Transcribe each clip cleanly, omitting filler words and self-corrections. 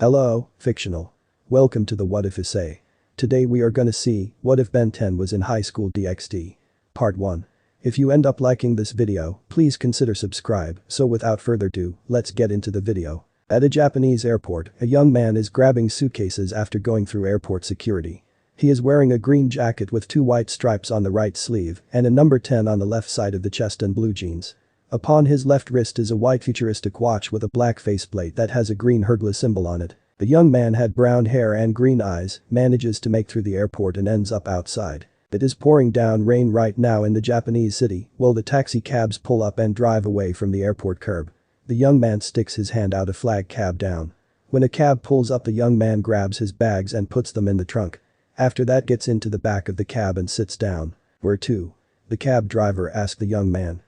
Hello, fictional. Welcome to the What If Issei. Today we are gonna see, what if Ben 10 was in High School DXD. Part 1. If you end up liking this video, please consider subscribe, so without further ado, let's get into the video. At a Japanese airport, a young man is grabbing suitcases after going through airport security. He is wearing a green jacket with 2 white stripes on the right sleeve and a number 10 on the left side of the chest and blue jeans. Upon his left wrist is a white futuristic watch with a black faceplate that has a green Hyoudou symbol on it. The young man had brown hair and green eyes, manages to make through the airport and ends up outside. It is pouring down rain right now in the Japanese city while the taxi cabs pull up and drive away from the airport curb. The young man sticks his hand out to flag cab down. When a cab pulls up, the young man grabs his bags and puts them in the trunk. After that gets into the back of the cab and sits down. Where to? The cab driver asked the young man.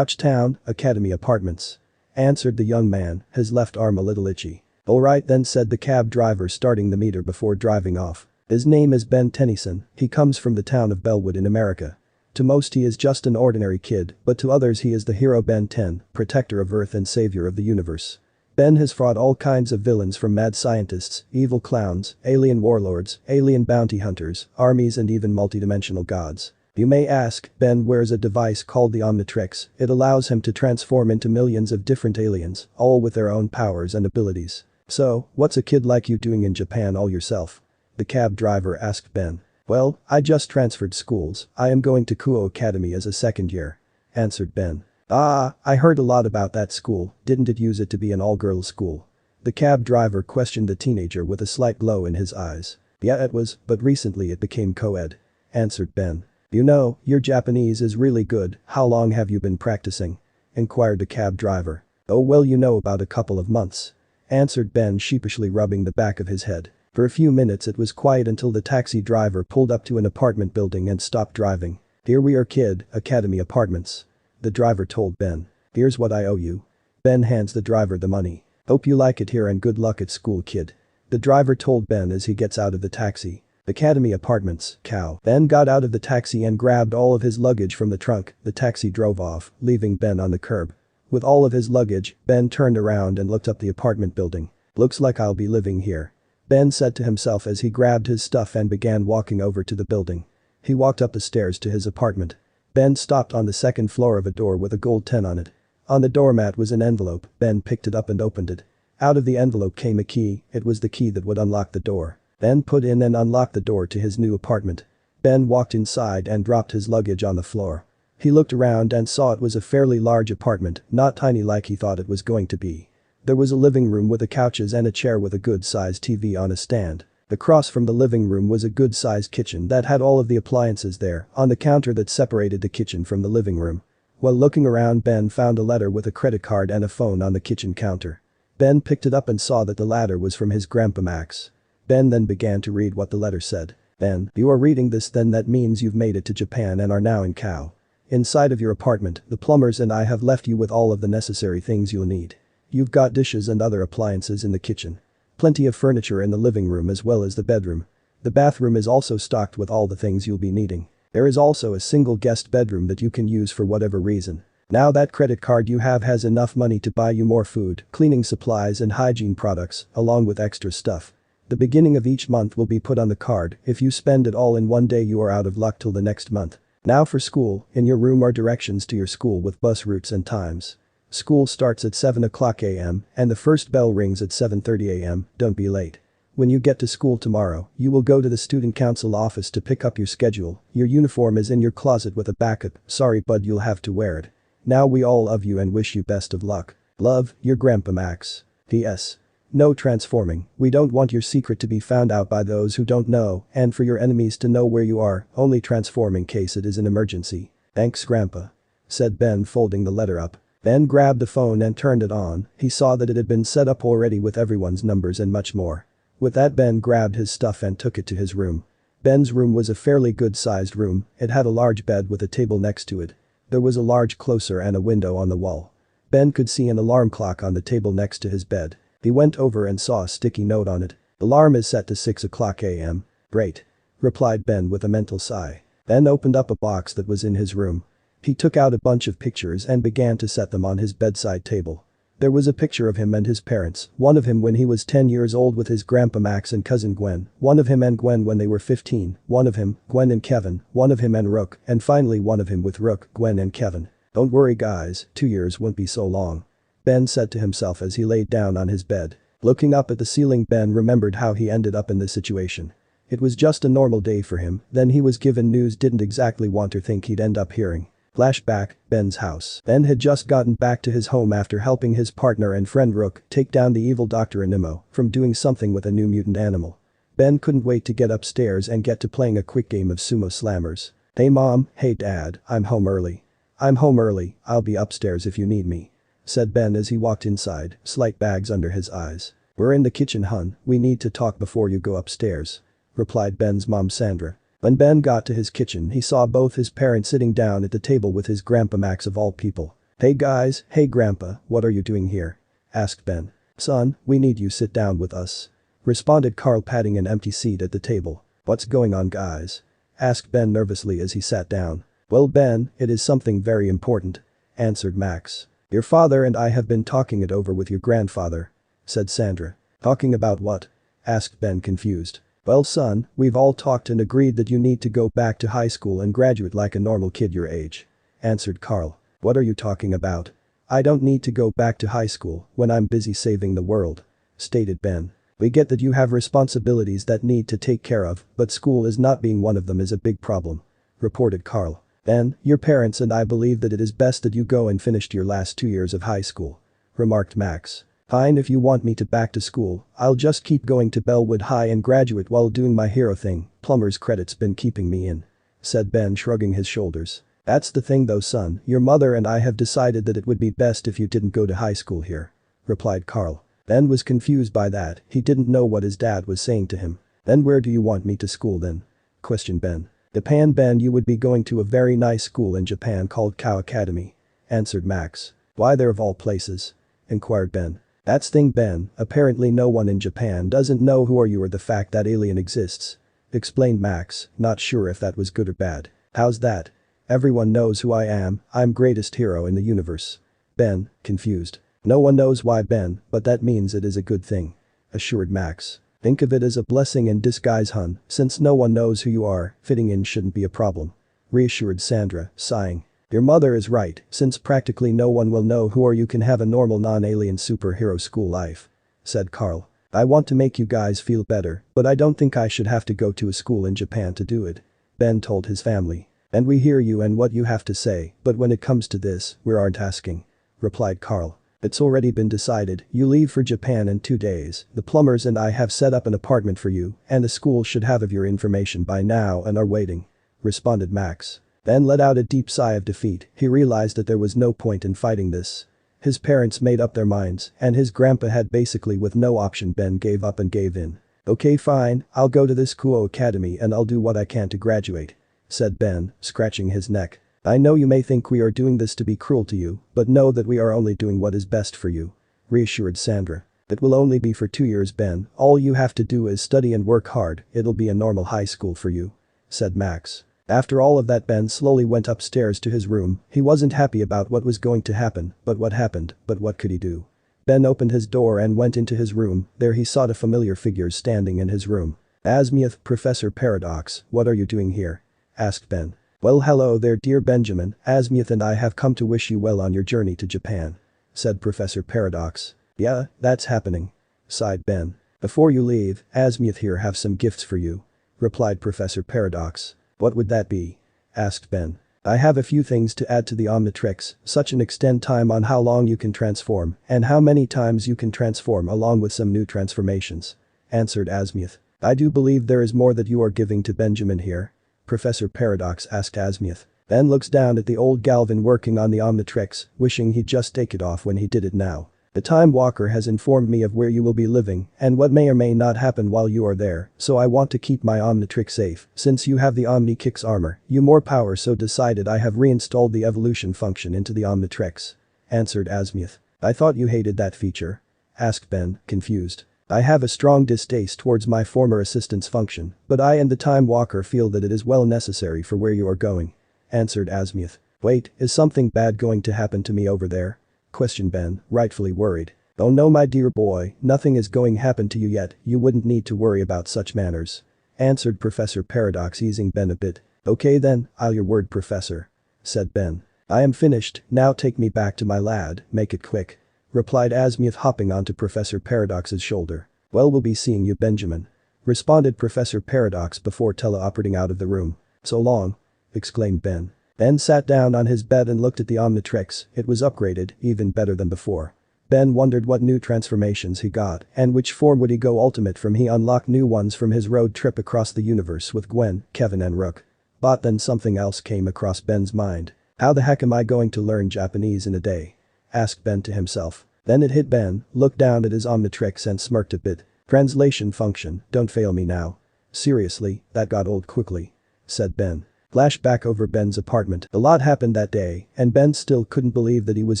Town, Academy Apartments. Answered the young man, his left arm a little itchy. Alright then, said the cab driver, starting the meter before driving off. His name is Ben Tennyson, he comes from the town of Bellwood in America. To most he is just an ordinary kid, but to others he is the hero Ben 10, protector of Earth and savior of the universe. Ben has fought all kinds of villains, from mad scientists, evil clowns, alien warlords, alien bounty hunters, armies and even multidimensional gods. You may ask, Ben wears a device called the Omnitrix. It allows him to transform into millions of different aliens, all with their own powers and abilities. So, what's a kid like you doing in Japan all yourself? The cab driver asked Ben. Well, I just transferred schools, I am going to Kouh Academy as a second year. Answered Ben. Ah, I heard a lot about that school, didn't it use it to be an all-girls school? The cab driver questioned the teenager with a slight glow in his eyes. Yeah, it was, but recently it became co-ed. Answered Ben. You know, your Japanese is really good, how long have you been practicing? Inquired the cab driver. Oh well, you know, about a couple of months. Answered Ben, sheepishly rubbing the back of his head. For a few minutes it was quiet until the taxi driver pulled up to an apartment building and stopped driving. Here we are, kid, Academy Apartments. The driver told Ben. Here's what I owe you. Ben hands the driver the money. Hope you like it here and good luck at school, kid. The driver told Ben as he gets out of the taxi. Academy Apartments, Kouh. Ben got out of the taxi and grabbed all of his luggage from the trunk. The taxi drove off, leaving Ben on the curb. With all of his luggage, Ben turned around and looked up the apartment building. Looks like I'll be living here. Ben said to himself as he grabbed his stuff and began walking over to the building. He walked up the stairs to his apartment. Ben stopped on the second floor of a door with a gold 10 on it. On the doormat was an envelope. Ben picked it up and opened it. Out of the envelope came a key. It was the key that would unlock the door. Ben put in and unlocked the door to his new apartment. Ben walked inside and dropped his luggage on the floor. He looked around and saw it was a fairly large apartment, not tiny like he thought it was going to be. There was a living room with the couches and a chair with a good-sized TV on a stand. Across from the living room was a good-sized kitchen that had all of the appliances there on the counter that separated the kitchen from the living room. While looking around, Ben found a letter with a credit card and a phone on the kitchen counter. Ben picked it up and saw that the latter was from his grandpa Max. Ben then began to read what the letter said. Ben, you are reading this, then that means you've made it to Japan and are now in Kouh. Inside of your apartment, the plumbers and I have left you with all of the necessary things you'll need. You've got dishes and other appliances in the kitchen. Plenty of furniture in the living room as well as the bedroom. The bathroom is also stocked with all the things you'll be needing. There is also a single guest bedroom that you can use for whatever reason. Now that credit card you have has enough money to buy you more food, cleaning supplies and hygiene products, along with extra stuff. The beginning of each month will be put on the card. If you spend it all in one day you are out of luck till the next month. Now for school, in your room are directions to your school with bus routes and times. School starts at 7 o'clock a.m. and the first bell rings at 7:30 a.m. Don't be late. When you get to school tomorrow, you will go to the student council office to pick up your schedule. Your uniform is in your closet with a backup. Sorry bud, you'll have to wear it. Now we all love you and wish you best of luck. Love, your grandpa Max. P.S. No transforming, we don't want your secret to be found out by those who don't know and for your enemies to know where you are, only transform in case it is an emergency. Thanks grandpa. Said Ben, folding the letter up. Ben grabbed the phone and turned it on. He saw that it had been set up already with everyone's numbers and much more. With that, Ben grabbed his stuff and took it to his room. Ben's room was a fairly good-sized room. It had a large bed with a table next to it. There was a large closer and a window on the wall. Ben could see an alarm clock on the table next to his bed. He went over and saw a sticky note on it. Alarm is set to 6 o'clock a.m. Great. Replied Ben with a mental sigh. Ben opened up a box that was in his room. He took out a bunch of pictures and began to set them on his bedside table. There was a picture of him and his parents, one of him when he was 10 years old with his grandpa Max and cousin Gwen, one of him and Gwen when they were 15, one of him, Gwen and Kevin, one of him and Rook, and finally one of him with Rook, Gwen and Kevin. Don't worry guys, 2 years won't be so long. Ben said to himself as he laid down on his bed. Looking up at the ceiling, Ben remembered how he ended up in this situation. It was just a normal day for him, then he was given news didn't exactly want to think he'd end up hearing. Flashback, Ben's house. Ben had just gotten back to his home after helping his partner and friend Rook take down the evil Dr. Animo from doing something with a new mutant animal. Ben couldn't wait to get upstairs and get to playing a quick game of sumo slammers. Hey mom, hey dad, I'm home early. I'm home early, I'll be upstairs if you need me, said Ben as he walked inside, slight bags under his eyes. We're in the kitchen hun, we need to talk before you go upstairs, replied Ben's mom Sandra. When Ben got to his kitchen he saw both his parents sitting down at the table with his grandpa Max of all people. Hey guys, hey grandpa, what are you doing here? Asked Ben. Son, we need you sit down with us, responded Carl patting an empty seat at the table. What's going on guys? Asked Ben nervously as he sat down. Well Ben, it is something very important, answered Max. Your father and I have been talking it over with your grandfather, said Sandra. Talking about what? Asked Ben confused. Well son, we've all talked and agreed that you need to go back to high school and graduate like a normal kid your age, answered Carl. What are you talking about? I don't need to go back to high school when I'm busy saving the world, stated Ben. We get that you have responsibilities that need to take care of, but school is not being one of them is a big problem, reported Carl. Ben, your parents and I believe that it is best that you go and finish your last 2 years of high school, remarked Max. Fine, if you want me to back to school, I'll just keep going to Bellwood High and graduate while doing my hero thing, plumber's credit's been keeping me in, said Ben shrugging his shoulders. That's the thing though son, your mother and I have decided that it would be best if you didn't go to high school here, replied Carl. Ben was confused by that, he didn't know what his dad was saying to him. Then where do you want me to school then? Questioned Ben. Japan Ben, you would be going to a very nice school in Japan called Kouh Academy, answered Max. Why there of all places? Inquired Ben. That's thing Ben, apparently no one in Japan doesn't know who are you or the fact that alien exists, explained Max, not sure if that was good or bad. How's that? Everyone knows who I am, I'm greatest hero in the universe. Ben, confused. No one knows why Ben, but that means it is a good thing, assured Max. Think of it as a blessing in disguise hun, since no one knows who you are, fitting in shouldn't be a problem, reassured Sandra, sighing. Your mother is right, since practically no one will know who are you can have a normal non-alien superhero school life, said Carl. I want to make you guys feel better, but I don't think I should have to go to a school in Japan to do it, Ben told his family. And we hear you and what you have to say, but when it comes to this, we aren't asking, replied Carl. It's already been decided, you leave for Japan in 2 days, the plumbers and I have set up an apartment for you, and the school should have your information by now and are waiting, responded Max. Ben let out a deep sigh of defeat, he realized that there was no point in fighting this. His parents made up their minds, and his grandpa had basically with no option. Ben gave up and gave in. Okay fine, I'll go to this Kouh Academy and I'll do what I can to graduate, said Ben, scratching his neck. I know you may think we are doing this to be cruel to you, but know that we are only doing what is best for you, reassured Sandra. It will only be for 2 years Ben, all you have to do is study and work hard, it'll be a normal high school for you, said Max. After all of that Ben slowly went upstairs to his room, he wasn't happy about what was going to happen, but what could he do? Ben opened his door and went into his room, there he saw the familiar figures standing in his room. Asmioth, Professor Paradox, what are you doing here? Asked Ben. Well hello there dear Benjamin, Asmioth and I have come to wish you well on your journey to Japan, said Professor Paradox. Yeah, that's happening, sighed Ben. Before you leave, Asmioth here have some gifts for you, replied Professor Paradox. What would that be? Asked Ben. I have a few things to add to the Omnitrix, such an extend time on how long you can transform and how many times you can transform along with some new transformations, answered Asmioth. I do believe there is more that you are giving to Benjamin here, Professor Paradox asked Asmioth. Ben looks down at the old Galvin working on the Omnitrix, wishing he'd just take it off when he did it now. The Time Walker has informed me of where you will be living and what may or may not happen while you are there, so I want to keep my Omnitrix safe. Since you have the Omni-Kix armor, you more power, so decided I have reinstalled the evolution function into the Omnitrix, answered Asmioth. I thought you hated that feature, asked Ben, confused. I have a strong distaste towards my former assistant's function, but I and the Time Walker feel that it is well necessary for where you are going, answered Asmioth. Wait, is something bad going to happen to me over there? questioned Ben, rightfully worried. Oh no my dear boy, nothing is going happen to you yet, you wouldn't need to worry about such manners. Answered Professor Paradox, easing Ben a bit. Okay then, I'll your word professor. Said Ben. I am finished, now take me back to my lad, make it quick. Replied Asmith, hopping onto Professor Paradox's shoulder. Well, we'll be seeing you, Benjamin. Responded Professor Paradox before teleoperating out of the room. So long. Exclaimed Ben. Ben sat down on his bed and looked at the Omnitrix. It was upgraded, even better than before. Ben wondered what new transformations he got and which form would he go ultimate from. He unlocked new ones from his road trip across the universe with Gwen, Kevin and Rook. But then something else came across Ben's mind. How the heck am I going to learn Japanese in a day? Asked Ben to himself. Then it hit Ben, looked down at his Omnitrix and smirked a bit. Translation function, don't fail me now. Seriously, that got old quickly. Said Ben. Flashback over Ben's apartment. A lot happened that day, and Ben still couldn't believe that he was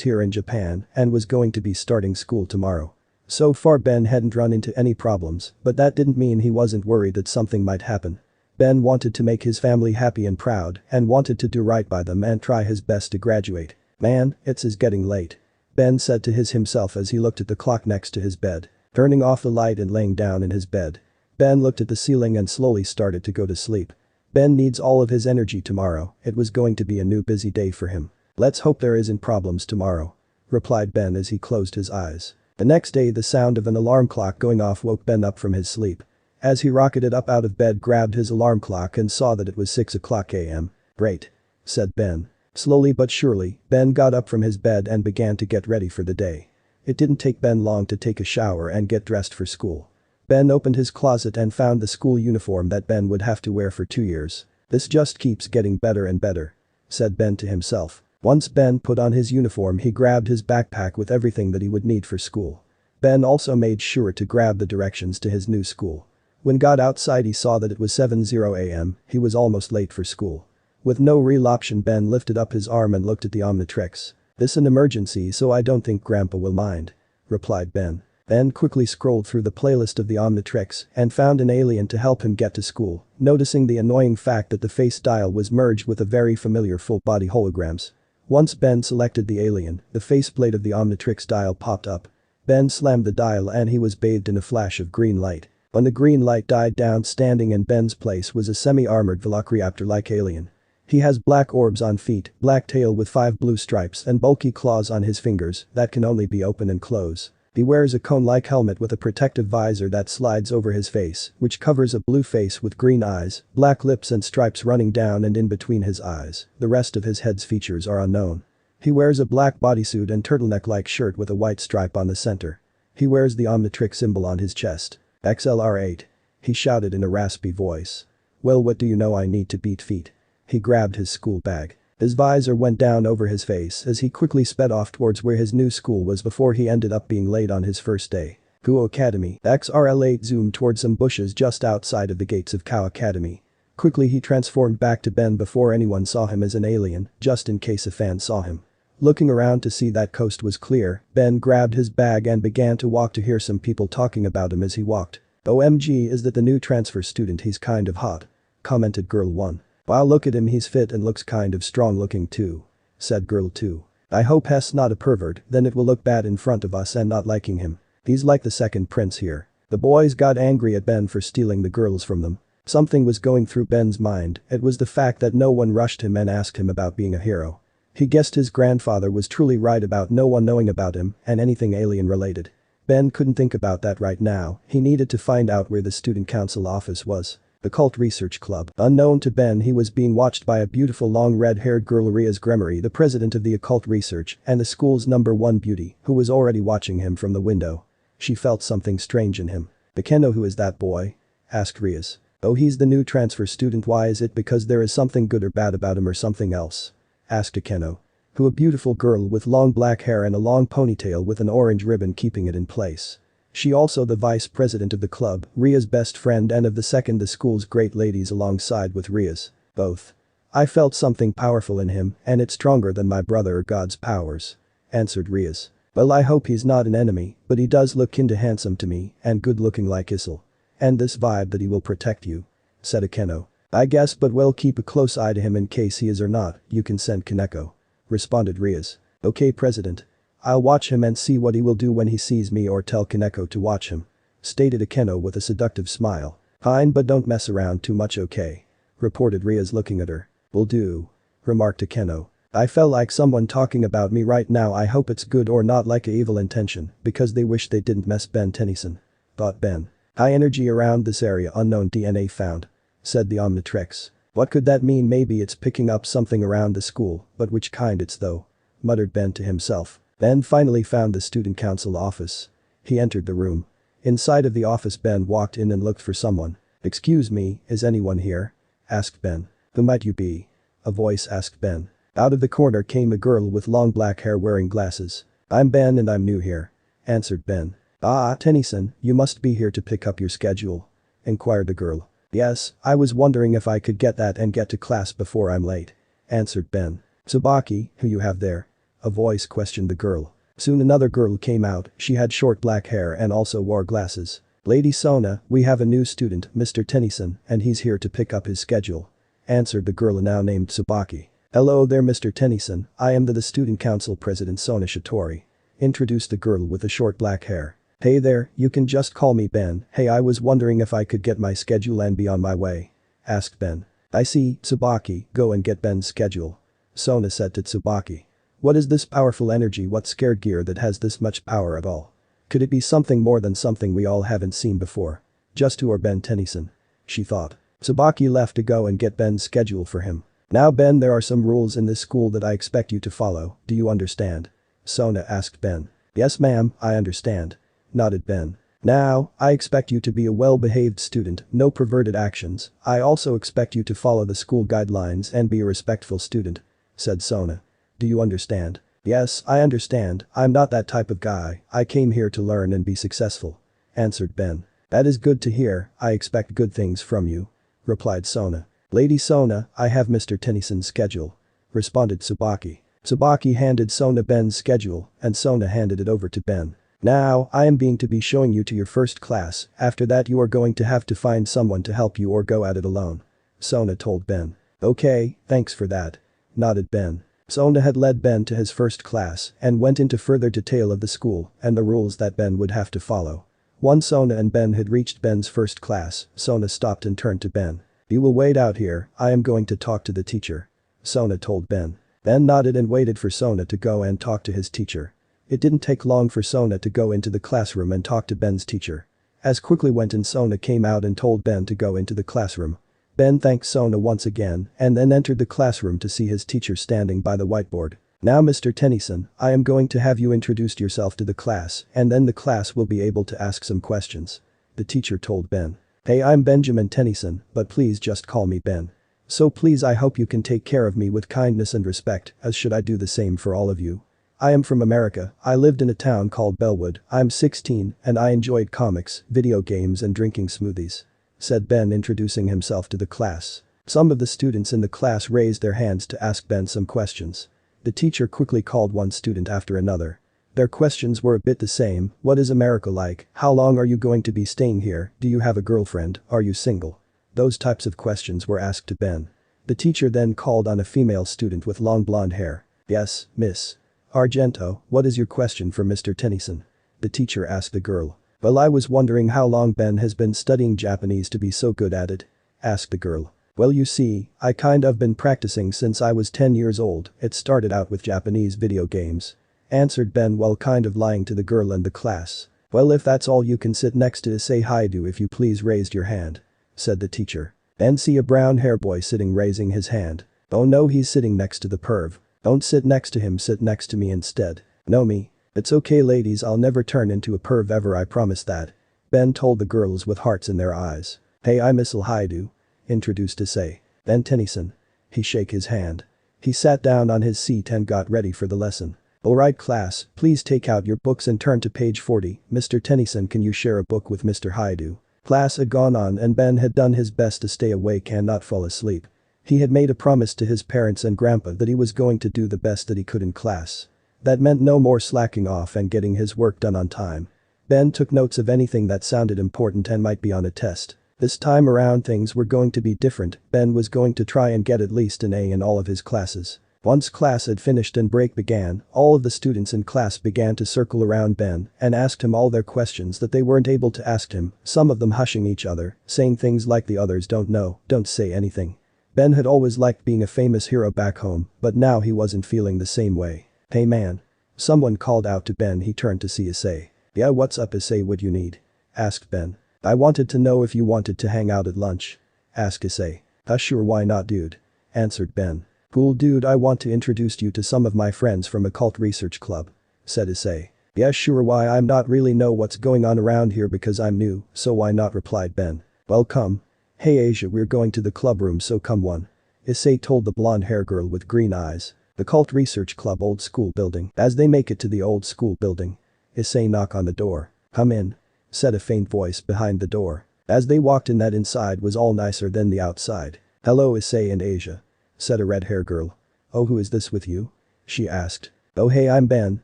here in Japan and was going to be starting school tomorrow. So far Ben hadn't run into any problems, but that didn't mean he wasn't worried that something might happen. Ben wanted to make his family happy and proud and wanted to do right by them and try his best to graduate. Man, it's getting late. Ben said to himself as he looked at the clock next to his bed. Turning off the light and laying down in his bed. Ben looked at the ceiling and slowly started to go to sleep. Ben needs all of his energy tomorrow, it was going to be a new busy day for him. Let's hope there isn't problems tomorrow. Replied Ben as he closed his eyes. The next day the sound of an alarm clock going off woke Ben up from his sleep. As he rocketed up out of bed, grabbed his alarm clock and saw that it was 6 o'clock a.m. Great. Said Ben. Slowly but surely, Ben got up from his bed and began to get ready for the day. It didn't take Ben long to take a shower and get dressed for school. Ben opened his closet and found the school uniform that Ben would have to wear for 2 years. This just keeps getting better and better. Said Ben to himself. Once Ben put on his uniform, he grabbed his backpack with everything that he would need for school. Ben also made sure to grab the directions to his new school. When got outside he saw that it was 7:00 a.m, he was almost late for school. With no real option, Ben lifted up his arm and looked at the Omnitrix. This an emergency, so I don't think Grandpa will mind. Replied Ben. Ben quickly scrolled through the playlist of the Omnitrix and found an alien to help him get to school, noticing the annoying fact that the face dial was merged with a very familiar full-body holograms. Once Ben selected the alien, the faceplate of the Omnitrix dial popped up. Ben slammed the dial and he was bathed in a flash of green light. When the green light died down, standing in Ben's place was a semi-armored velociraptor-like alien. He has black orbs on feet, black tail with 5 blue stripes and bulky claws on his fingers that can only be open and close. He wears a cone-like helmet with a protective visor that slides over his face, which covers a blue face with green eyes, black lips and stripes running down and in between his eyes. The rest of his head's features are unknown. He wears a black bodysuit and turtleneck-like shirt with a white stripe on the center. He wears the Omnitrix symbol on his chest. XLR8. He shouted in a raspy voice. Well, what do you know, I need to beat feet. He grabbed his school bag. His visor went down over his face as he quickly sped off towards where his new school was before he ended up being late on his first day. Kouh Academy. XRL8 zoomed towards some bushes just outside of the gates of Kouh Academy. Quickly he transformed back to Ben before anyone saw him as an alien, just in case a fan saw him. Looking around to see that coast was clear, Ben grabbed his bag and began to walk to hear some people talking about him as he walked. OMG, is that the new transfer student? He's kind of hot. Commented Girl 1. Wow, look at him, he's fit and looks kind of strong looking too. Said Girl 2. I hope he's not a pervert, then it will look bad in front of us and not liking him. He's like the second prince here. The boys got angry at Ben for stealing the girls from them. Something was going through Ben's mind, it was the fact that no one rushed him and asked him about being a hero. He guessed his grandfather was truly right about no one knowing about him and anything alien related. Ben couldn't think about that right now, he needed to find out where the student council office was. The Cult Research Club. Unknown to Ben, he was being watched by a beautiful long red-haired girl, Rias Gremory, the president of the occult research and the school's #1 beauty, who was already watching him from the window. She felt something strange in him. "Kouh, who is that boy?" asked Rias. "Oh, he's the new transfer student. Why, is it because there is something good or bad about him or something else?" asked Kouh. Who, a beautiful girl with long black hair and a long ponytail with an orange ribbon keeping it in place. She also the vice president of the club, Ria's best friend and of the school's great ladies alongside with Rias. Both. "I felt something powerful in him and it's stronger than my brother or God's powers," answered Rias. "Well, I hope he's not an enemy, but he does look kinda handsome to me and good looking like Issei. And this vibe that he will protect you," said Kouh. "I guess, but we'll keep a close eye to him in case he is or not. You can send Kaneko," responded Rias. "Okay, President. I'll watch him and see what he will do when he sees me, or tell Kaneko to watch him," stated Akeno with a seductive smile. "Fine, but don't mess around too much, okay?" reported Rias, looking at her. "Will do," remarked Akeno. "I felt like someone talking about me right now. I hope it's good or not like a evil intention, because they wish they didn't mess Ben Tennyson," thought Ben. "High energy around this area, unknown DNA found," said the Omnitrix. "What could that mean? Maybe it's picking up something around the school, but which kind it's though," muttered Ben to himself. Ben finally found the student council office. He entered the room. Inside of the office, Ben walked in and looked for someone. "Excuse me, is anyone here?" asked Ben. "Who might you be?" a voice asked Ben. Out of the corner came a girl with long black hair wearing glasses. "I'm Ben and I'm new here," answered Ben. "Ah, Tennyson, you must be here to pick up your schedule?" inquired the girl. "Yes, I was wondering if I could get that and get to class before I'm late," answered Ben. "Tsubaki, who you have there?" a voice questioned the girl. Soon another girl came out. She had short black hair and also wore glasses. "Lady Sona, we have a new student, Mr. Tennyson, and he's here to pick up his schedule," answered the girl now named Tsubaki. "Hello there, Mr. Tennyson, I am the student council president Sona Shitori," introduced the girl with the short black hair. "Hey there, you can just call me Ben. Hey, I was wondering if I could get my schedule and be on my way," asked Ben. "I see, Tsubaki, go and get Ben's schedule," Sona said to Tsubaki. "What is this powerful energy? What scared gear that has this much power at all? Could it be something more than something we all haven't seen before? Just who are Ben Tennyson?" she thought. Tsubaki left to go and get Ben's schedule for him. "Now Ben, there are some rules in this school that I expect you to follow, do you understand?" Sona asked Ben. "Yes ma'am, I understand," nodded Ben. "Now, I expect you to be a well-behaved student, no perverted actions. I also expect you to follow the school guidelines and be a respectful student," said Sona. "Do you understand?" "Yes, I understand. I'm not that type of guy. I came here to learn and be successful," answered Ben. "That is good to hear. I expect good things from you," replied Sona. "Lady Sona, I have Mr. Tennyson's schedule," responded Tsubaki. Tsubaki handed Sona Ben's schedule and Sona handed it over to Ben. "Now, I am going to be showing you to your first class. After that you are going to have to find someone to help you or go at it alone," Sona told Ben. "Okay, thanks for that," nodded Ben. Sona had led Ben to his first class and went into further detail of the school and the rules that Ben would have to follow. Once Sona and Ben had reached Ben's first class, Sona stopped and turned to Ben. "You will wait out here, I am going to talk to the teacher," Sona told Ben. Ben nodded and waited for Sona to go and talk to his teacher. It didn't take long for Sona to go into the classroom and talk to Ben's teacher. As quickly went in, Sona came out and told Ben to go into the classroom. Ben thanked Sona once again and then entered the classroom to see his teacher standing by the whiteboard. "Now Mr. Tennyson, I am going to have you introduce yourself to the class and then the class will be able to ask some questions," the teacher told Ben. "Hey, I'm Benjamin Tennyson, but please just call me Ben. So please, I hope you can take care of me with kindness and respect, as should I do the same for all of you. I am from America. I lived in a town called Bellwood. I'm 16 and I enjoyed comics, video games and drinking smoothies," said Ben, introducing himself to the class. Some of the students in the class raised their hands to ask Ben some questions. The teacher quickly called one student after another. Their questions were a bit the same. "What is America like? How long are you going to be staying here? Do you have a girlfriend? Are you single?" Those types of questions were asked to Ben. The teacher then called on a female student with long blonde hair. "Yes, Miss Argento, what is your question for Mr. Tennyson?" the teacher asked the girl. "Well, I was wondering how long Ben has been studying Japanese to be so good at it," asked the girl. "Well, you see, I kind of been practicing since I was 10 years old. It started out with Japanese video games," answered Ben while kind of lying to the girl and the class. "Well, if that's all, you can sit next to Issei Hyoudou if you please raise your hand," said the teacher. Ben see a brown hair boy sitting raising his hand. "Oh no, he's sitting next to the perv. Don't sit next to him, sit next to me instead." "No me. It's okay ladies, I'll never turn into a perv ever, I promise that," Ben told the girls with hearts in their eyes. "Hey, I'm Issei Hyoudou," introduced Issei. "Ben Tennyson." He shake his hand. He sat down on his seat and got ready for the lesson. "Alright class, please take out your books and turn to page 40. Mr. Tennyson, can you share a book with Mr. Hyoudou?" Class had gone on and Ben had done his best to stay awake and not fall asleep. He had made a promise to his parents and grandpa that he was going to do the best that he could in class. That meant no more slacking off and getting his work done on time. Ben took notes of anything that sounded important and might be on a test. This time around things were going to be different. Ben was going to try and get at least an A in all of his classes. Once class had finished and break began, all of the students in class began to circle around Ben and asked him all their questions that they weren't able to ask him, some of them hushing each other, saying things like the others don't know, don't say anything. Ben had always liked being a famous hero back home, but now he wasn't feeling the same way. Hey man. Someone called out to Ben. He turned to see Issei. Yeah, what's up Issei, what you need? Asked Ben. I wanted to know if you wanted to hang out at lunch. Asked Issei. Sure, why not dude? Answered Ben. Cool dude, I want to introduce you to some of my friends from Occult Research Club. Said Issei. Yeah sure, why I'm not really know what's going on around here because I'm new, so why not, replied Ben. Well come. Hey Asia, we're going to the club room, so come one. Issei told the blonde hair girl with green eyes. The Occult Research Club old school building. As they make it to the old school building, Issei knocked on the door. Come in. Said a faint voice behind the door. As they walked in, that inside was all nicer than the outside. Hello Issei and Asia. Said a red hair girl. Oh, who is this with you? She asked. Oh hey, I'm Ben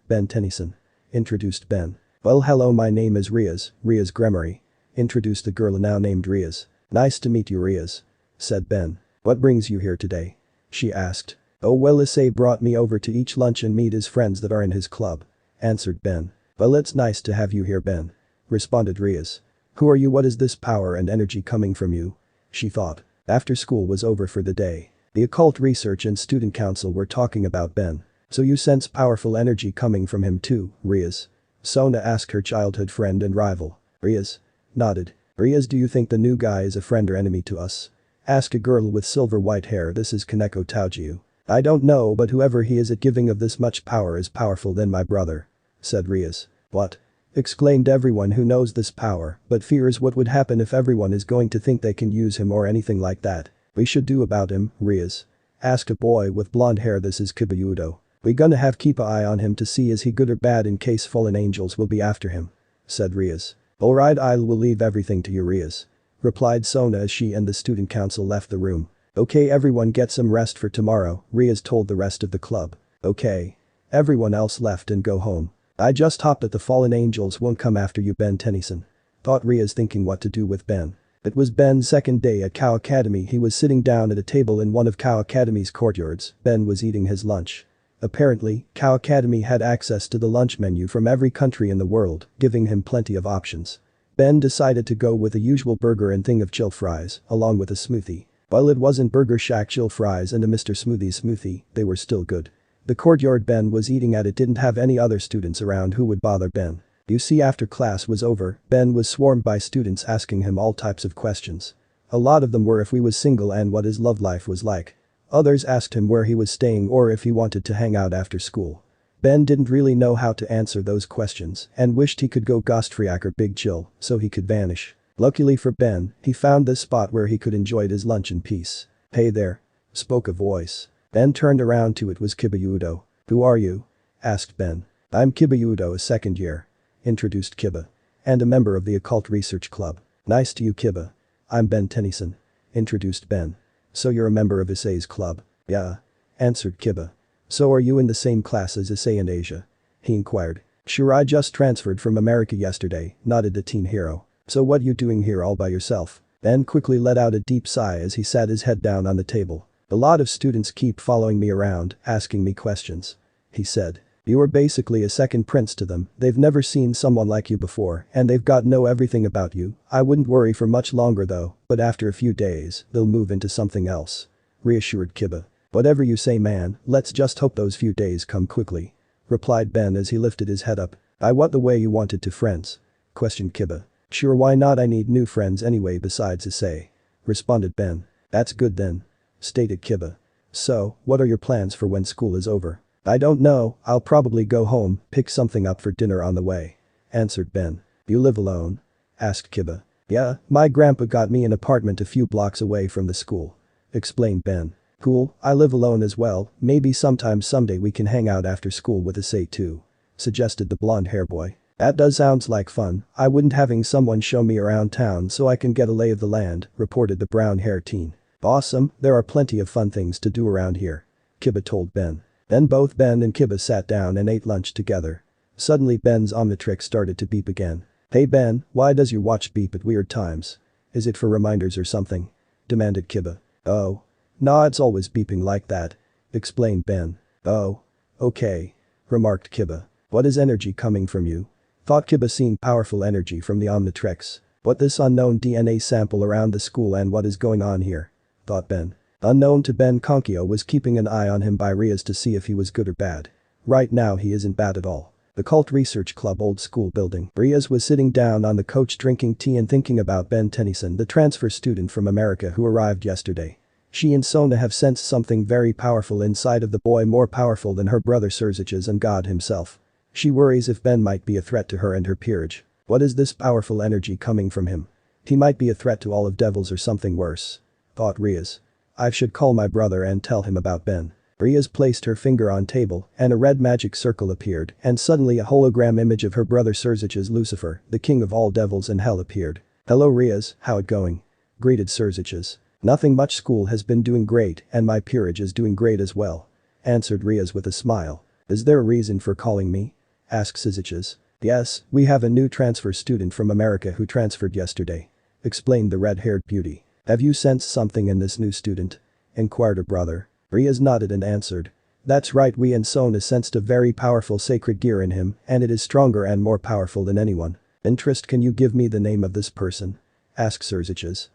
Tennyson. Introduced Ben. Well hello, my name is Rias Gremory. Introduced the girl now named Rias. Nice to meet you Rias. Said Ben. What brings you here today? She asked. Oh well, Issei brought me over to eat lunch and meet his friends that are in his club. Answered Ben. Well, it's nice to have you here Ben. Responded Rias. Who are you, what is this power and energy coming from you? She thought. After school was over for the day, the Occult Research and Student Council were talking about Ben. So you sense powerful energy coming from him too, Rias? Sona asked her childhood friend and rival. Rias nodded. Rias, do you think the new guy is a friend or enemy to us? Asked a girl with silver white hair. This is Kaneko Taojiu. I don't know, but whoever he is at giving of this much power is powerful than my brother. Said Rias. What? Exclaimed everyone who knows this power but fears what would happen if everyone is going to think they can use him or anything like that. We should do about him, Rias? Asked a boy with blonde hair. This is Hyoudou. We gonna have keep a eye on him to see is he good or bad in case fallen angels will be after him. Said Rias. Alright, I will leave everything to you Rias. Replied Sona as she and the student council left the room. Okay, everyone get some rest for tomorrow, Rias told the rest of the club. Okay. Everyone else left and go home. I just hope that the fallen angels won't come after you Ben Tennyson. Thought Rias, thinking what to do with Ben. It was Ben's second day at Kouh Academy. He was sitting down at a table in one of Kouh Academy's courtyards. Ben was eating his lunch. Apparently, Kouh Academy had access to the lunch menu from every country in the world, giving him plenty of options. Ben decided to go with a usual burger and thing of chill fries, along with a smoothie. While it wasn't Burger Shack chill fries and a Mr. Smoothie, they were still good. The courtyard Ben was eating at it didn't have any other students around who would bother Ben. You see, after class was over, Ben was swarmed by students asking him all types of questions. A lot of them were if he was single and what his love life was like. Others asked him where he was staying or if he wanted to hang out after school. Ben didn't really know how to answer those questions and wished he could go Gostfriak or Big Chill so he could vanish. Luckily for Ben, he found this spot where he could enjoy his lunch in peace. Hey there. Spoke a voice. Ben turned around to it was Hyoudou. Who are you? Asked Ben. I'm Hyoudou, a second year. Introduced Kiba. And a member of the Occult Research Club. Nice to you Kiba. I'm Ben Tennyson. Introduced Ben. So you're a member of Issei's club? Yeah. Answered Kiba. So are you in the same class as Issei and Asia? He inquired. Sure, I just transferred from America yesterday, nodded the teen hero. So what you doing here all by yourself? Ben quickly let out a deep sigh as he sat his head down on the table. A lot of students keep following me around, asking me questions. He said. You are basically a second prince to them, they've never seen someone like you before and they've got to know everything about you. I wouldn't worry for much longer though, but after a few days, they'll move into something else. Reassured Kiba. Whatever you say man, let's just hope those few days come quickly. Replied Ben as he lifted his head up. I want the way you wanted to friends. Questioned Kiba. Sure, why not, I need new friends anyway besides Issei. Responded Ben. That's good then. Stated Kiba. So, what are your plans for when school is over? I don't know, I'll probably go home, pick something up for dinner on the way. Answered Ben. You live alone? Asked Kiba. Yeah, my grandpa got me an apartment a few blocks away from the school. Explained Ben. Cool, I live alone as well, maybe someday we can hang out after school with Issei too. Suggested the blonde hair boy. That does sounds like fun, I wouldn't having someone show me around town so I can get a lay of the land, reported the brown hair teen. Awesome, there are plenty of fun things to do around here. Kiba told Ben. Then both Ben and Kiba sat down and ate lunch together. Suddenly Ben's Omnitrix started to beep again. Hey Ben, why does your watch beep at weird times? Is it for reminders or something? Demanded Kiba. Oh. Nah, it's always beeping like that. explained Ben. Oh. Okay. Remarked Kouh. What is energy coming from you? Thought Kouh seen powerful energy from the Omnitrix. What this unknown DNA sample around the school and what is going on here? Thought Ben. Unknown to Ben, Kouh was keeping an eye on him by Rias to see if he was good or bad. Right now he isn't bad at all. The Cult Research Club old school building. Rias was sitting down on the couch drinking tea and thinking about Ben Tennyson, the transfer student from America who arrived yesterday. She and Sona have sensed something very powerful inside of the boy, more powerful than her brother Surzich's and God himself. She worries if Ben might be a threat to her and her peerage. What is this powerful energy coming from him? He might be a threat to all of Devils or something worse. Thought Rias. I should call my brother and tell him about Ben. Rias placed her finger on table and a red magic circle appeared and suddenly a hologram image of her brother Surzich's Lucifer, the king of all devils in hell appeared. Hello Rias, how it going? Greeted Surzich's. Nothing much, school has been doing great and my peerage is doing great as well. Answered Rias with a smile. Is there a reason for calling me? Asked Surzich's. Yes, we have a new transfer student from America who transferred yesterday. Explained the red-haired beauty. Have you sensed something in this new student? Inquired her brother. Rias nodded and answered. That's right, we and Sona sensed a very powerful sacred gear in him and it is stronger and more powerful than anyone. Interest, can you give me the name of this person? Asked Surzich's.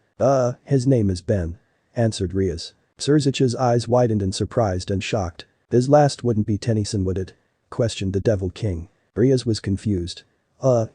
His name is Ben. Answered Rias. Surzich's eyes widened in surprised and shocked. His last wouldn't be Tennyson, would it? Questioned the Devil King. Rias was confused.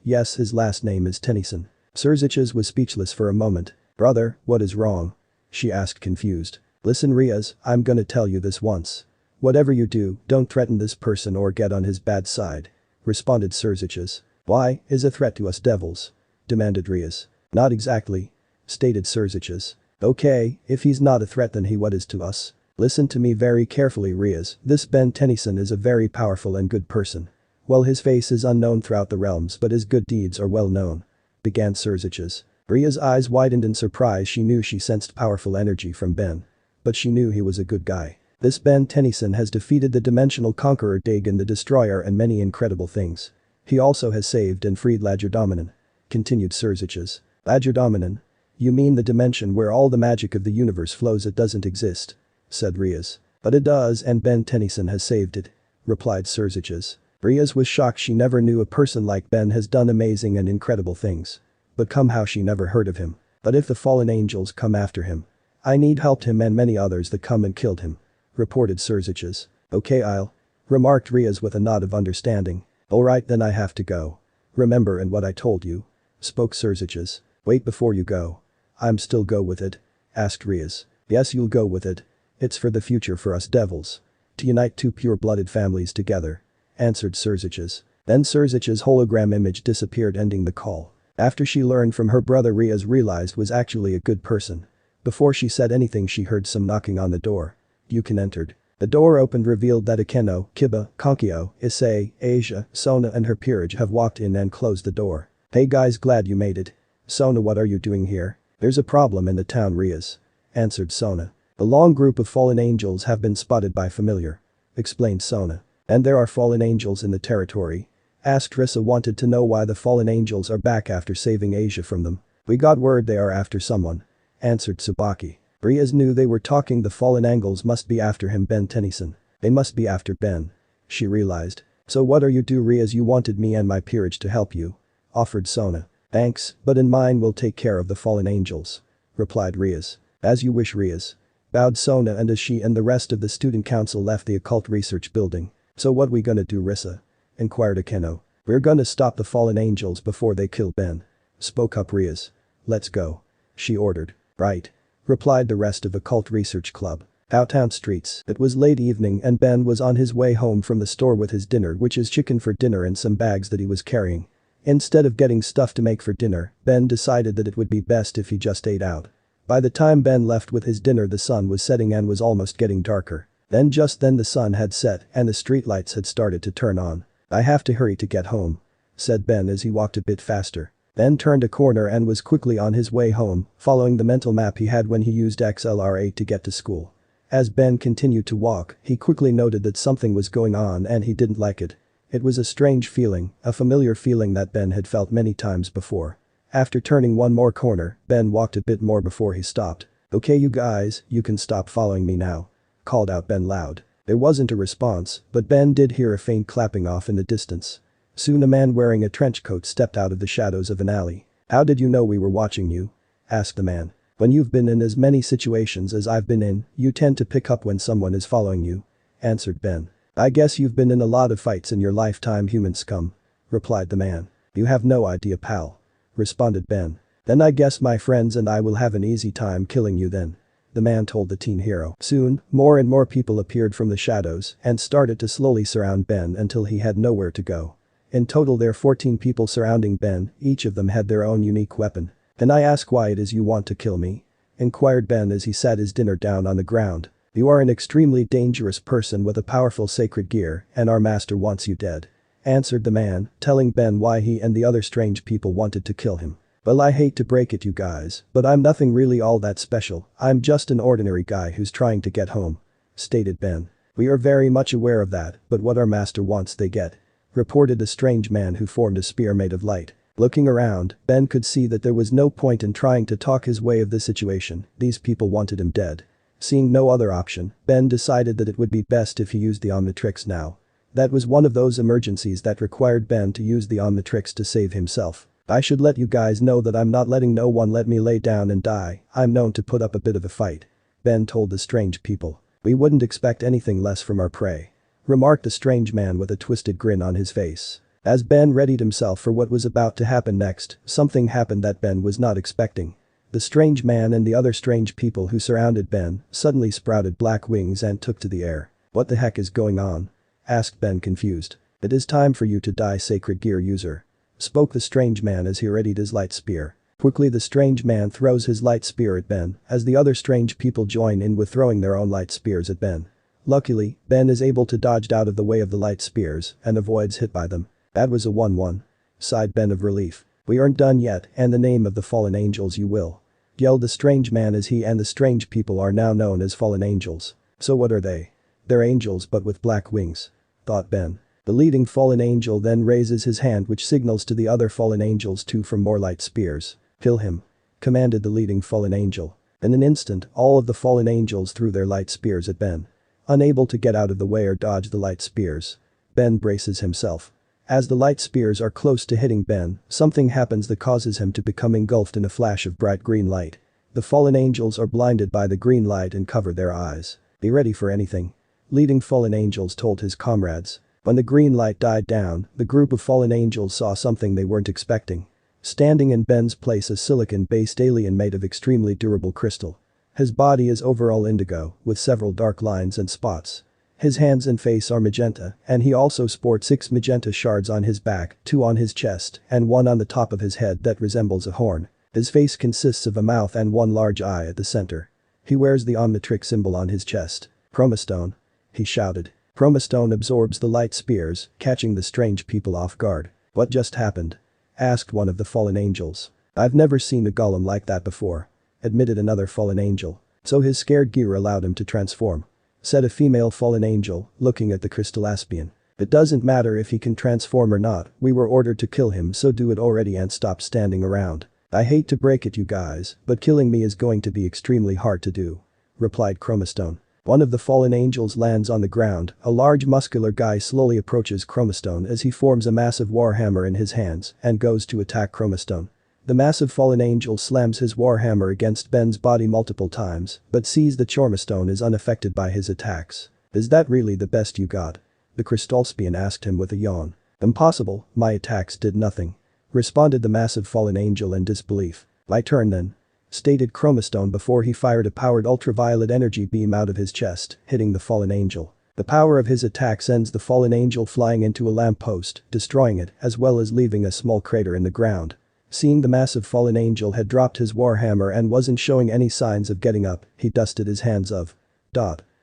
Yes, his last name is Tennyson. Surzich's was speechless for a moment. Brother, what is wrong? She asked confused. Listen Rias, I'm gonna tell you this once. Whatever you do, don't threaten this person or get on his bad side. Responded Surzich's. Why, is a threat to us devils? Demanded Rias. Not exactly. Stated Surzich's. Okay, if he's not a threat then he what is to us? Listen to me very carefully Rias, this Ben Tennyson is a very powerful and good person. Well, his face is unknown throughout the realms but his good deeds are well known. Began Surzich's. Ria's eyes widened in surprise. She knew she sensed powerful energy from Ben. But she knew he was a good guy. This Ben Tennyson has defeated the dimensional conqueror Dagon the Destroyer and many incredible things. He also has saved and freed Lagerdominan. Continued Surzich's. Lagerdominan? You mean the dimension where all the magic of the universe flows? It doesn't exist. Said Rias. But it does and Ben Tennyson has saved it. Replied Surzich's. Rias was shocked. She never knew a person like Ben has done amazing and incredible things. But come how she never heard of him. But if the fallen angels come after him. I need helped him and many others that come and killed him. Reported Surzich's. Okay I'll. Remarked Rias with a nod of understanding. Alright then I have to go. Remember and what I told you? Spoke Surzich's. Wait before you go. I'm still go with it? Asked Rias. Yes you'll go with it. It's for the future for us devils. To unite two pure-blooded families together. Answered Surzich's. Then Surzich's hologram image disappeared ending the call. After she learned from her brother Rias realized was actually a good person. Before she said anything she heard some knocking on the door. Yukin entered. The door opened revealed that Akeno, Kouh, Kouh, Issei, Asia, Sona and her peerage have walked in and closed the door. Hey guys, glad you made it. Sona, what are you doing here? There's a problem in the town Rias. Answered Sona. The long group of fallen angels have been spotted by familiar. Explained Sona. And there are fallen angels in the territory? Asked Rissa, wanted to know why the fallen angels are back after saving Asia from them. We got word they are after someone. Answered Tsubaki. Rias knew they were talking the fallen angels must be after him Ben Tennyson. They must be after Ben. She realized. So what are you do Rias? You wanted me and my peerage to help you. Offered Sona. Thanks, but in mine we'll take care of the fallen angels. Replied Rias. As you wish Rias. Bowed Sona and as she and the rest of the student council left the occult research building. So what we gonna do Rissa? Inquired Akeno. We're gonna stop the fallen angels before they kill Ben. Spoke up Rias. Let's go. She ordered. Right. Replied the rest of Occult Research Club. Outtown streets. It was late evening and Ben was on his way home from the store with his dinner, which is chicken for dinner and some bags that he was carrying. Instead of getting stuff to make for dinner, Ben decided that it would be best if he just ate out. By the time Ben left with his dinner the sun was setting and was almost getting darker. Just then the sun had set and the streetlights had started to turn on. I have to hurry to get home. Said Ben as he walked a bit faster. Then turned a corner and was quickly on his way home, following the mental map he had when he used XLR8 to get to school. As Ben continued to walk, he quickly noted that something was going on and he didn't like it. It was a strange feeling, a familiar feeling that Ben had felt many times before. After turning one more corner, Ben walked a bit more before he stopped. Okay you guys, you can stop following me now. Called out Ben loud. There wasn't a response, but Ben did hear a faint clapping off in the distance. Soon a man wearing a trench coat stepped out of the shadows of an alley. "How did you know we were watching you?" asked the man. "When you've been in as many situations as I've been in, you tend to pick up when someone is following you," answered Ben. "I guess you've been in a lot of fights in your lifetime, human scum," replied the man. "You have no idea, pal," responded Ben. "Then I guess my friends and I will have an easy time killing you then," the man told the teen hero. Soon, more and more people appeared from the shadows and started to slowly surround Ben until he had nowhere to go. In total there 14 people surrounding Ben, each of them had their own unique weapon. "Can I ask why it is you want to kill me?" inquired Ben as he sat his dinner down on the ground. "You are an extremely dangerous person with a powerful sacred gear and our master wants you dead," answered the man, telling Ben why he and the other strange people wanted to kill him. "Well, I hate to break it you guys, but I'm nothing really all that special, I'm just an ordinary guy who's trying to get home," stated Ben. "We are very much aware of that, but what our master wants they get," reported a strange man who formed a spear made of light. Looking around, Ben could see that there was no point in trying to talk his way of the situation, these people wanted him dead. Seeing no other option, Ben decided that it would be best if he used the Omnitrix now. That was one of those emergencies that required Ben to use the Omnitrix to save himself. "I should let you guys know that I'm not letting no one let me lay down and die, I'm known to put up a bit of a fight," Ben told the strange people. "We wouldn't expect anything less from our prey," remarked the strange man with a twisted grin on his face. As Ben readied himself for what was about to happen next, something happened that Ben was not expecting. The strange man and the other strange people who surrounded Ben suddenly sprouted black wings and took to the air. "What the heck is going on?" asked Ben confused. "It is time for you to die, sacred gear user," spoke the strange man as he readied his light spear. Quickly the strange man throws his light spear at Ben as the other strange people join in with throwing their own light spears at Ben. Luckily, Ben is able to dodge out of the way of the light spears and avoids hit by them. "That was a 1-1. sighed Ben of relief. "We aren't done yet, and the name of the fallen angels you will," yelled the strange man as he and the strange people are now known as fallen angels. "So what are they?" "They're angels but with black wings," thought Ben. The leading fallen angel then raises his hand which signals to the other fallen angels to from more light spears. "Kill him," commanded the leading fallen angel. In an instant, all of the fallen angels threw their light spears at Ben. Unable to get out of the way or dodge the light spears, Ben braces himself. As the light spears are close to hitting Ben, something happens that causes him to become engulfed in a flash of bright green light. The fallen angels are blinded by the green light and cover their eyes. "Be ready for anything," leading fallen angels told his comrades. When the green light died down, the group of fallen angels saw something they weren't expecting. Standing in Ben's place, a silicon-based alien made of extremely durable crystal. His body is overall indigo, with several dark lines and spots. His hands and face are magenta, and he also sports 6 magenta shards on his back, 2 on his chest, and 1 on the top of his head that resembles a horn. His face consists of a mouth and 1 large eye at the center. He wears the Omnitrix symbol on his chest. "Chromastone," he shouted. Chromastone absorbs the light spears, catching the strange people off guard. "What just happened?" asked one of the fallen angels. "I've never seen a golem like that before," admitted another fallen angel. "So his scared gear allowed him to transform," said a female fallen angel, looking at the crystal Aspian. "It doesn't matter if he can transform or not, we were ordered to kill him, so do it already and stop standing around." "I hate to break it you guys, but killing me is going to be extremely hard to do," replied Chromastone. One of the fallen angels lands on the ground, a large muscular guy slowly approaches Chromastone as he forms a massive warhammer in his hands and goes to attack Chromastone. The massive fallen angel slams his warhammer against Ben's body multiple times, but sees that Chromastone is unaffected by his attacks. "Is that really the best you got?" the Crystalspian asked him with a yawn. "Impossible, my attacks did nothing," responded the massive fallen angel in disbelief. "My turn then," stated Chromastone before he fired a powered ultraviolet energy beam out of his chest, hitting the fallen angel. The power of his attack sends the fallen angel flying into a lamppost, destroying it as well as leaving a small crater in the ground. Seeing the massive fallen angel had dropped his warhammer and wasn't showing any signs of getting up, he dusted his hands of.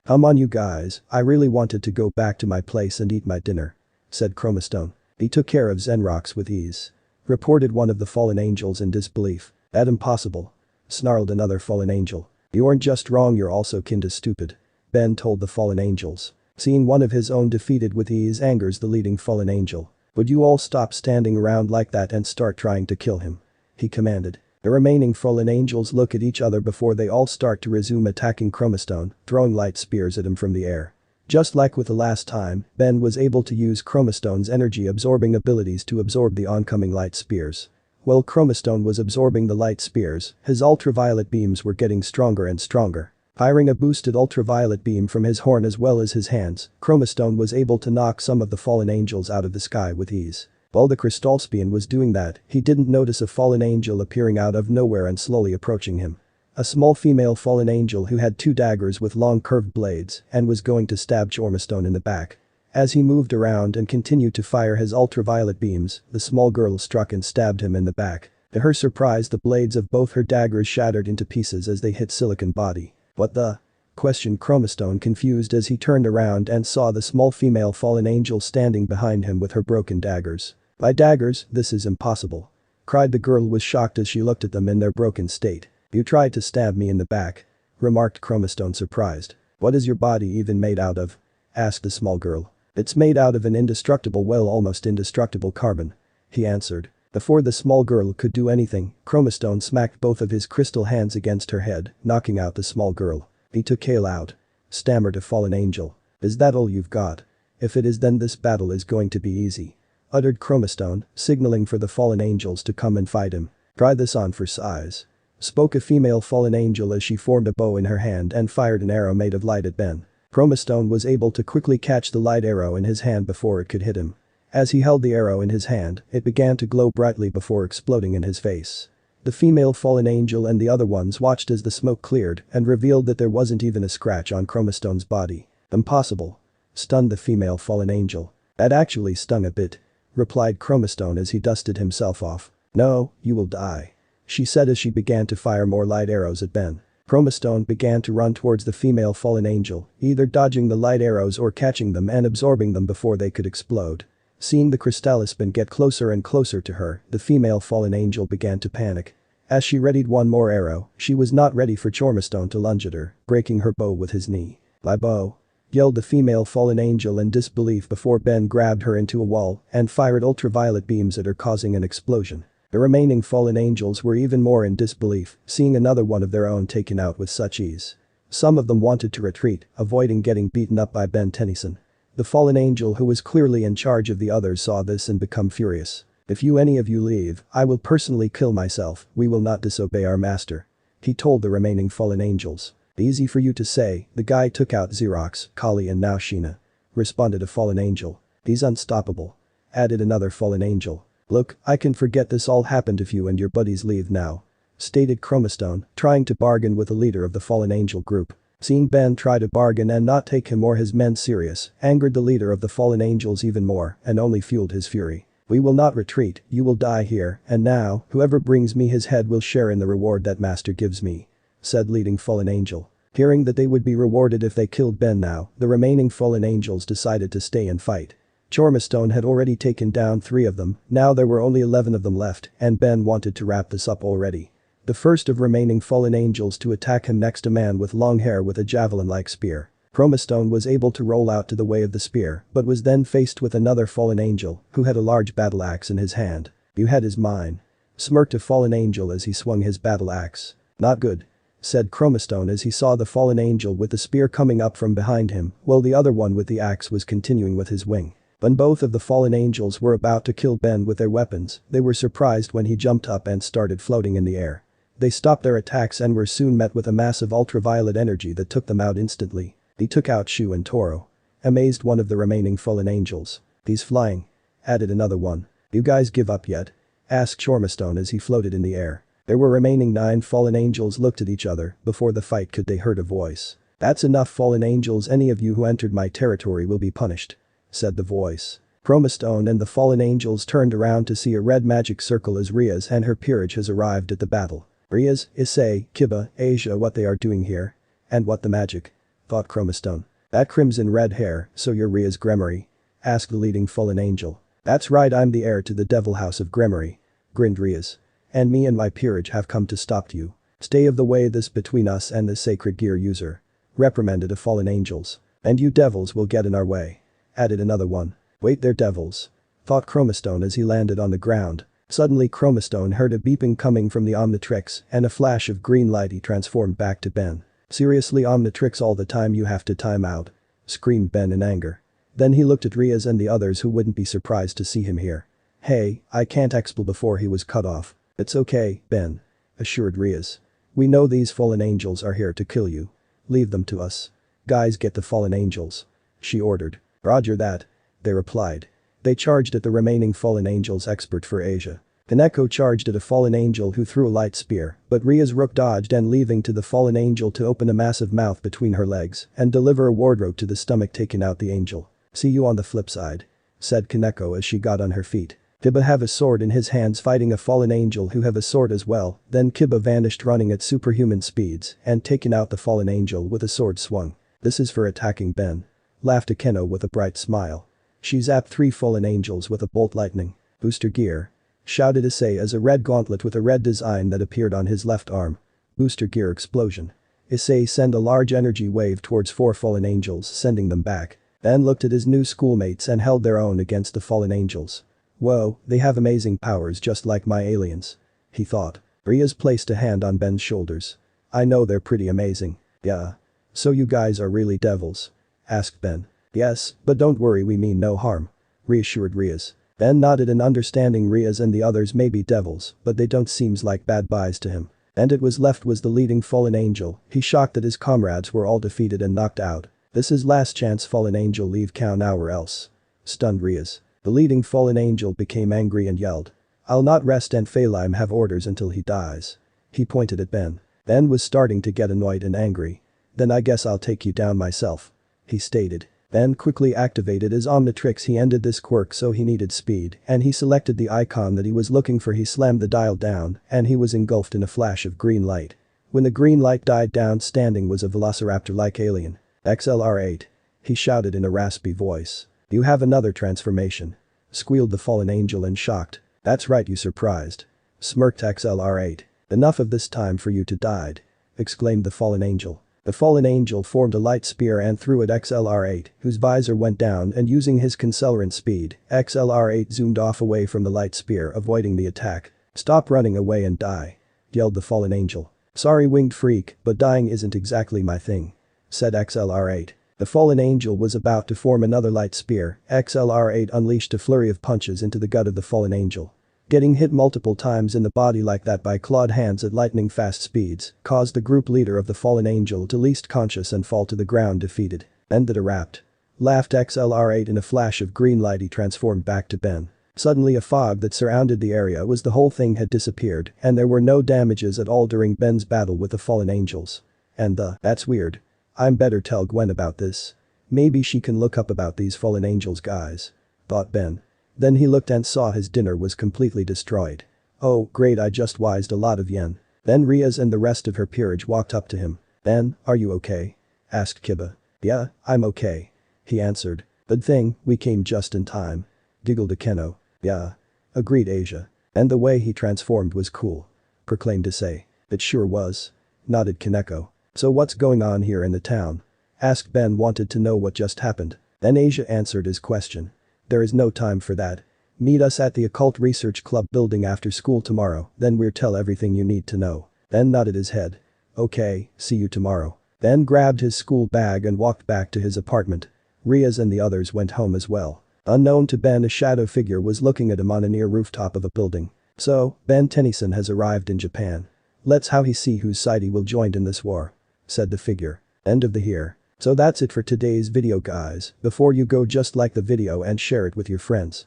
"Come on you guys, I really wanted to go back to my place and eat my dinner," said Chromastone. "He took care of Zenrox with ease," reported one of the fallen angels in disbelief. "That impossible," snarled another fallen angel. "You aren't just wrong, you're also kinda stupid," Ben told the fallen angels. Seeing one of his own defeated with ease angers the leading fallen angel. "Would you all stop standing around like that and start trying to kill him?" he commanded. The remaining fallen angels look at each other before they all start to resume attacking Chromastone, throwing light spears at him from the air. Just like with the last time, Ben was able to use Chromastone's energy-absorbing abilities to absorb the oncoming light spears. While Chromastone was absorbing the light spears, his ultraviolet beams were getting stronger and stronger. Firing a boosted ultraviolet beam from his horn as well as his hands, Chromastone was able to knock some of the fallen angels out of the sky with ease. While the Crystalspian was doing that, he didn't notice a fallen angel appearing out of nowhere and slowly approaching him. A small female fallen angel who had 2 daggers with long curved blades and was going to stab Chromastone in the back. As he moved around and continued to fire his ultraviolet beams, the small girl struck and stabbed him in the back. To her surprise, the blades of both her daggers shattered into pieces as they hit Silicon body. "What the?" questioned Chromastone, confused as he turned around and saw the small female fallen angel standing behind him with her broken daggers. "My daggers, this is impossible," cried the girl, was shocked as she looked at them in their broken state. "You tried to stab me in the back," remarked Chromastone, surprised. "What is your body even made out of?" asked the small girl. "It's made out of an indestructible, well, almost indestructible carbon," he answered. Before the small girl could do anything, Chromastone smacked both of his crystal hands against her head, knocking out the small girl. "He took Kale out," stammered a fallen angel. "Is that all you've got? If it is, then this battle is going to be easy," uttered Chromastone, signaling for the fallen angels to come and fight him. "Try this on for size," spoke a female fallen angel as she formed a bow in her hand and fired an arrow made of light at Ben. Chromastone was able to quickly catch the light arrow in his hand before it could hit him. As he held the arrow in his hand, it began to glow brightly before exploding in his face. The female fallen angel and the other ones watched as the smoke cleared and revealed that there wasn't even a scratch on Chromastone's body. "Impossible," stunned the female fallen angel. "That actually stung a bit," replied Chromastone as he dusted himself off. "No, you will die," she said as she began to fire more light arrows at Ben. Chromastone began to run towards the female fallen angel, either dodging the light arrows or catching them and absorbing them before they could explode. Seeing the Crystallispin get closer and closer to her, the female fallen angel began to panic. As she readied one more arrow, she was not ready for Chromastone to lunge at her, breaking her bow with his knee. "My bow," yelled the female fallen angel in disbelief before Ben grabbed her into a wall and fired ultraviolet beams at her, causing an explosion. The remaining fallen angels were even more in disbelief, seeing another one of their own taken out with such ease. Some of them wanted to retreat, avoiding getting beaten up by Ben Tennyson. The fallen angel, who was clearly in charge of the others, saw this and became furious. "If any of you leave, I will personally kill myself. We will not disobey our master," he told the remaining fallen angels. "Easy for you to say, the guy took out Xerox, Kali and now Sheena," responded a fallen angel. "He's unstoppable," added another fallen angel. "Look, I can forget this all happened if you and your buddies leave now," stated Chromastone, trying to bargain with the leader of the fallen angel group. Seeing Ben try to bargain and not take him or his men serious angered the leader of the fallen angels even more and only fueled his fury. "We will not retreat, you will die here, and now, whoever brings me his head will share in the reward that master gives me," said leading fallen angel. Hearing that they would be rewarded if they killed Ben now, the remaining fallen angels decided to stay and fight. Chromastone had already taken down 3 of them, now there were only 11 of them left, and Ben wanted to wrap this up already. The first of remaining fallen angels to attack him next, a man with long hair with a javelin-like spear. Chromastone was able to roll out to the way of the spear, but was then faced with another fallen angel who had a large battle axe in his hand. "Your head is mine," smirked a fallen angel as he swung his battle axe. "Not good," said Chromastone as he saw the fallen angel with the spear coming up from behind him, while the other one with the axe was continuing with his wing. When both of the fallen angels were about to kill Ben with their weapons, they were surprised when he jumped up and started floating in the air. They stopped their attacks and were soon met with a massive ultraviolet energy that took them out instantly. He took out Shu and Toro. Amazed one of the remaining fallen angels. "He's flying," added another one. "You guys give up yet?" asked Chromastone as he floated in the air. There were remaining 9 fallen angels looked at each other before the fight could they heard a voice. "That's enough, fallen angels, any of you who entered my territory will be punished," said the voice. Chromastone and the fallen angels turned around to see a red magic circle as Rias and her peerage has arrived at the battle. "Rias, Issei, Kouh, Asia, what they are doing here? And what the magic?" thought Chromastone. "That crimson red hair, so you're Rias Gremory?" asked the leading fallen angel. "That's right, I'm the heir to the devil house of Gremory," grinned Rias. "And me and my peerage have come to stop you. Stay of the way, this between us and the sacred gear user," reprimanded the fallen angels. "And you devils will get in our way," added another one. "Wait, they're devils," thought Chromastone as he landed on the ground. Suddenly Chromastone heard a beeping coming from the Omnitrix and a flash of green light. He transformed back to Ben. "Seriously, Omnitrix, all the time you have to time out?" screamed Ben in anger. Then he looked at Rias and the others who wouldn't be surprised to see him here. Hey, I can't expel before he was cut off. It's okay, Ben, assured Rias. We know these fallen angels are here to kill you. Leave them to us. Guys, get the fallen angels, she ordered. Roger that, they replied. They charged at the remaining fallen angels expert for Asia. Kaneko charged at a fallen angel who threw a light spear, but Ria's rook dodged and leaving to the fallen angel to open a massive mouth between her legs and deliver a wardrobe to the stomach, taking out the angel. See you on the flip side, said Kaneko as she got on her feet. Kiba have a sword in his hands fighting a fallen angel who have a sword as well, then Kiba vanished running at superhuman speeds and taking out the fallen angel with a sword swung. This is for attacking Ben, laughed Akeno with a bright smile. She zapped 3 fallen angels with a bolt lightning. Booster gear, shouted Issei as a red gauntlet with a red design that appeared on his left arm. Booster gear explosion. Issei sent a large energy wave towards 4 fallen angels, sending them back. Then looked at his new schoolmates and held their own against the fallen angels. Whoa, they have amazing powers just like my aliens, he thought. Rias placed a hand on Ben's shoulders. I know they're pretty amazing. Yeah. So you guys are really devils? Asked Ben. Yes, but don't worry, we mean no harm, reassured Rias. Ben nodded in understanding. Rias and the others may be devils, but they don't seems like bad guys to him. And it was left was the leading fallen angel. He shocked that his comrades were all defeated and knocked out. This is last chance, fallen angel, leave Kouh now or else, stunned Rias. The leading fallen angel became angry and yelled. I'll not rest and Phalim have orders until he dies. He pointed at Ben. Ben was starting to get annoyed and angry. Then I guess I'll take you down myself, he stated. Ben quickly activated his Omnitrix. He ended this quirk, so he needed speed, and he selected the icon that he was looking for. He slammed the dial down and he was engulfed in a flash of green light. When the green light died down, standing was a velociraptor-like alien. XLR8, he shouted in a raspy voice. You have another transformation, squealed the fallen angel in shocked. That's right, you surprised, smirked XLR8. Enough of this, time for you to die, exclaimed the fallen angel. The fallen angel formed a light spear and threw at XLR8, whose visor went down, and using his accelerant speed, XLR8 zoomed off away from the light spear, avoiding the attack. Stop running away and die, yelled the fallen angel. Sorry, winged freak, but dying isn't exactly my thing, said XLR8. The fallen angel was about to form another light spear. XLR8 unleashed a flurry of punches into the gut of the fallen angel. Getting hit multiple times in the body like that by clawed hands at lightning fast speeds caused the group leader of the fallen angel to least conscious and fall to the ground defeated. Ended a wrapped, laughed XLR8 in a flash of green light. He transformed back to Ben. Suddenly a fog that surrounded the area was the whole thing had disappeared and there were no damages at all during Ben's battle with the fallen angels. That's weird. I'm better tell Gwen about this. Maybe she can look up about these fallen angels guys, thought Ben. Then he looked and saw his dinner was completely destroyed. Oh, great, I just wised a lot of yen. Then Rias and the rest of her peerage walked up to him. Ben, are you okay? Asked Kiba. Yeah, I'm okay, he answered. Good thing, we came just in time, giggled Akeno. Yeah, agreed Asia. And the way he transformed was cool, proclaimed Issei. It sure was, nodded Kaneko. So what's going on here in the town? Asked Ben, wanted to know what just happened. Then Asia answered his question. There is no time for that. Meet us at the Occult Research Club building after school tomorrow, then we'll tell everything you need to know. Ben nodded his head. Okay, see you tomorrow. Then grabbed his school bag and walked back to his apartment. Rias and the others went home as well. Unknown to Ben, a shadow figure was looking at him on a near rooftop of a building. So, Ben Tennyson has arrived in Japan. Let's how he see whose side he will join in this war, said the figure. End of the here. So that's it for today's video guys. Before you go, just like the video and share it with your friends.